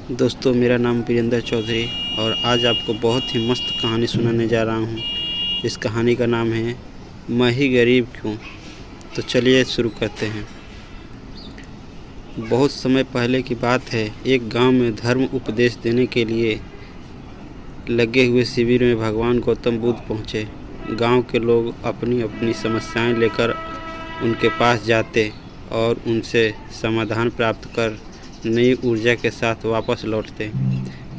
दोस्तों, मेरा नाम वीरेंद्र चौधरी और आज आपको बहुत ही मस्त कहानी सुनाने जा रहा हूँ। इस कहानी का नाम है मैं ही गरीब क्यों। तो चलिए शुरू करते हैं। बहुत समय पहले की बात है। एक गांव में धर्म उपदेश देने के लिए लगे हुए शिविर में भगवान गौतम बुद्ध पहुँचे। गांव के लोग अपनी अपनी समस्याएं लेकर उनके पास जाते और उनसे समाधान प्राप्त कर नई ऊर्जा के साथ वापस लौटते।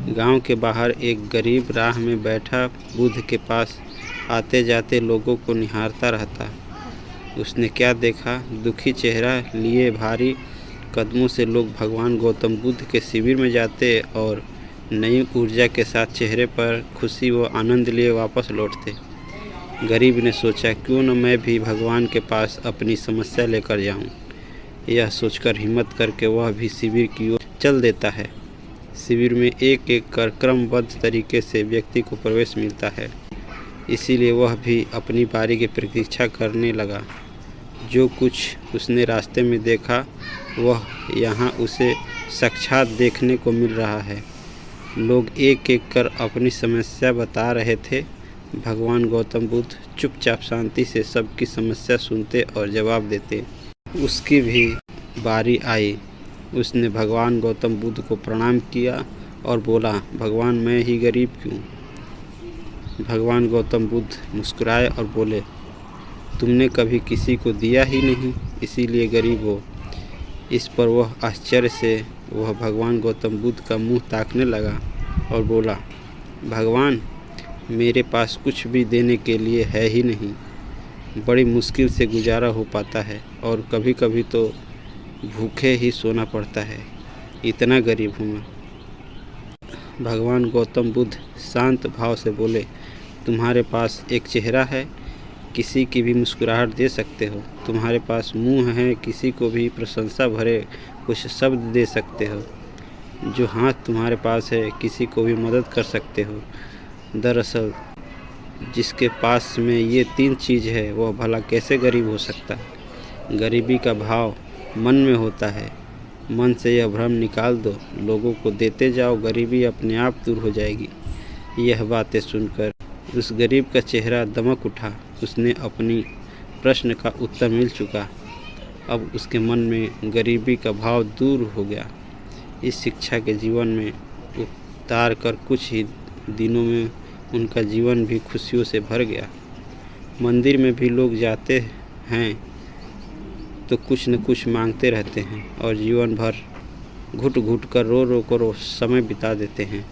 गांव के बाहर एक गरीब राह में बैठा बुद्ध के पास आते जाते लोगों को निहारता रहता। उसने क्या देखा? दुखी चेहरा लिए भारी कदमों से लोग भगवान गौतम बुद्ध के शिविर में जाते और नई ऊर्जा के साथ चेहरे पर खुशी व आनंद लिए वापस लौटते। गरीब ने सोचा, क्यों न मैं भी भगवान के पास अपनी समस्या लेकर जाऊं। यह सोचकर हिम्मत करके वह भी शिविर की ओर चल देता है। शिविर में एक एक कर क्रमबद्ध तरीके से व्यक्ति को प्रवेश मिलता है, इसीलिए वह भी अपनी बारी की प्रतीक्षा करने लगा। जो कुछ उसने रास्ते में देखा वह यहाँ उसे साक्षात देखने को मिल रहा है। लोग एक एक कर अपनी समस्या बता रहे थे। भगवान गौतम बुद्ध चुपचाप शांति से सबकी समस्या सुनते और जवाब देते। उसकी भी बारी आई। उसने भगवान गौतम बुद्ध को प्रणाम किया और बोला, भगवान मैं ही गरीब क्यों। भगवान गौतम बुद्ध मुस्कुराए और बोले, तुमने कभी किसी को दिया ही नहीं, इसीलिए गरीब हो। इस पर वह आश्चर्य से वह भगवान गौतम बुद्ध का मुंह ताकने लगा और बोला, भगवान मेरे पास कुछ भी देने के लिए है ही नहीं। बड़ी मुश्किल से गुजारा हो पाता है और कभी कभी तो भूखे ही सोना पड़ता है। इतना गरीब हूँ मैं। भगवान गौतम बुद्ध शांत भाव से बोले, तुम्हारे पास एक चेहरा है, किसी की भी मुस्कुराहट दे सकते हो। तुम्हारे पास मुंह है, किसी को भी प्रशंसा भरे कुछ शब्द दे सकते हो। जो हाथ तुम्हारे पास है, किसी को भी मदद कर सकते हो। दरअसल जिसके पास में ये तीन चीज़ है वह भला कैसे गरीब हो सकता है। गरीबी का भाव मन में होता है। मन से यह भ्रम निकाल दो, लोगों को देते जाओ, गरीबी अपने आप दूर हो जाएगी। यह बातें सुनकर उस गरीब का चेहरा दमक उठा। उसने अपनी प्रश्न का उत्तर मिल चुका। अब उसके मन में गरीबी का भाव दूर हो गया। इस शिक्षा के जीवन में उतार कर कुछ ही दिनों में उनका जीवन भी खुशियों से भर गया। मंदिर में भी लोग जाते हैं तो कुछ न कुछ मांगते रहते हैं और जीवन भर घुट घुट कर रो कर समय बिता देते हैं।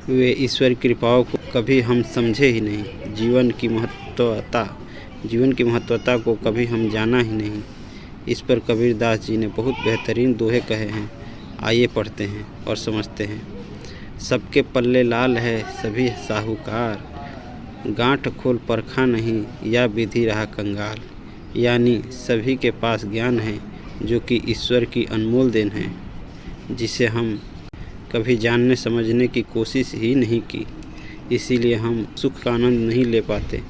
वे ईश्वर की कृपाओं को कभी हम समझे ही नहीं। जीवन की महत्वता को कभी हम जाना ही नहीं। इस पर कबीरदास जी ने बहुत बेहतरीन दोहे कहे हैं। आइए पढ़ते हैं और समझते हैं। सबके पल्ले लाल है सभी साहूकार, गांठ खोल परखा नहीं या विधि रहा कंगाल। यानी सभी के पास ज्ञान है जो कि ईश्वर की अनमोल देन है, जिसे हम कभी जानने समझने की कोशिश ही नहीं की। इसीलिए हम सुख का आनंद नहीं ले पाते।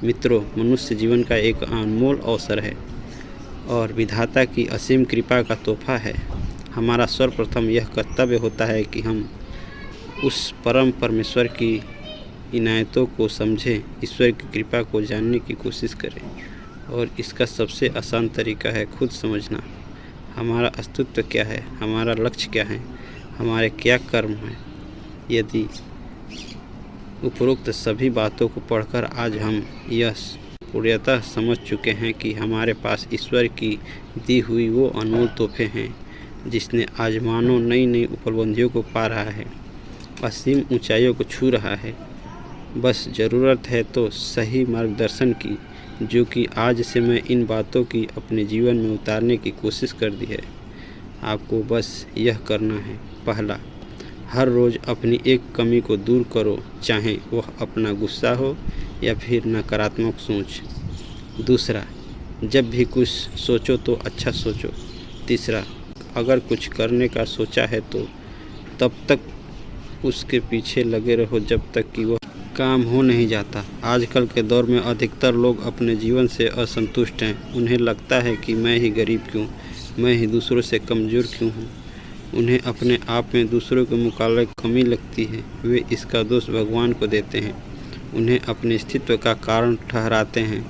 मित्रों, मनुष्य जीवन का एक अनमोल अवसर है और विधाता की असीम कृपा का तोहफा है। हमारा सर्वप्रथम यह कर्तव्य होता है कि हम उस परम परमेश्वर की इनायतों को समझें, ईश्वर की कृपा को जानने की कोशिश करें। और इसका सबसे आसान तरीका है खुद समझना। हमारा अस्तित्व क्या है, हमारा लक्ष्य क्या है, हमारे क्या कर्म हैं। यदि उपरोक्त सभी बातों को पढ़कर आज हम यह पूर्णतः समझ चुके हैं कि हमारे पास ईश्वर की दी हुई वो अनमोल तोहफे हैं, जिसने आज मानव नई नई उपलब्धियों को पा रहा है, असीम ऊंचाइयों को छू रहा है। बस ज़रूरत है तो सही मार्गदर्शन की, जो कि आज से मैं इन बातों की अपने जीवन में उतारने की कोशिश कर दी है। आपको बस यह करना है। पहला, हर रोज़ अपनी एक कमी को दूर करो, चाहे वह अपना गुस्सा हो या फिर नकारात्मक सोच। दूसरा, जब भी कुछ सोचो तो अच्छा सोचो। तीसरा, अगर कुछ करने का सोचा है तो तब तक उसके पीछे लगे रहो जब तक कि वह काम हो नहीं जाता। आजकल के दौर में अधिकतर लोग अपने जीवन से असंतुष्ट हैं। उन्हें लगता है कि मैं ही गरीब क्यों, मैं ही दूसरों से कमज़ोर क्यों हूँ। उन्हें अपने आप में दूसरों के मुकाबले कमी लगती है, वे इसका दोष भगवान को देते हैं, उन्हें अपने अस्तित्व का कारण ठहराते हैं।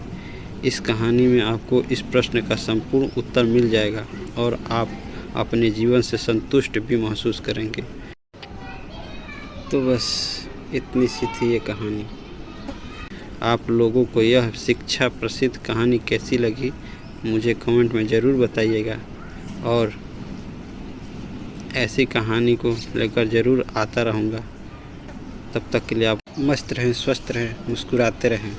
इस कहानी में आपको इस प्रश्न का संपूर्ण उत्तर मिल जाएगा और आप अपने जीवन से संतुष्ट भी महसूस करेंगे। तो बस इतनी सी थी ये कहानी। आप लोगों को यह शिक्षा प्रसिद्ध कहानी कैसी लगी मुझे कमेंट में ज़रूर बताइएगा और ऐसी कहानी को लेकर ज़रूर आता रहूँगा। तब तक के लिए आप मस्त रहें, स्वस्थ रहें, मुस्कुराते रहें।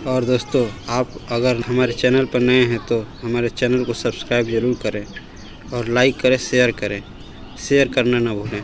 और दोस्तों, आप अगर हमारे चैनल पर नए हैं तो हमारे चैनल को सब्सक्राइब ज़रूर करें और लाइक करें, शेयर करें, शेयर करना ना भूलें।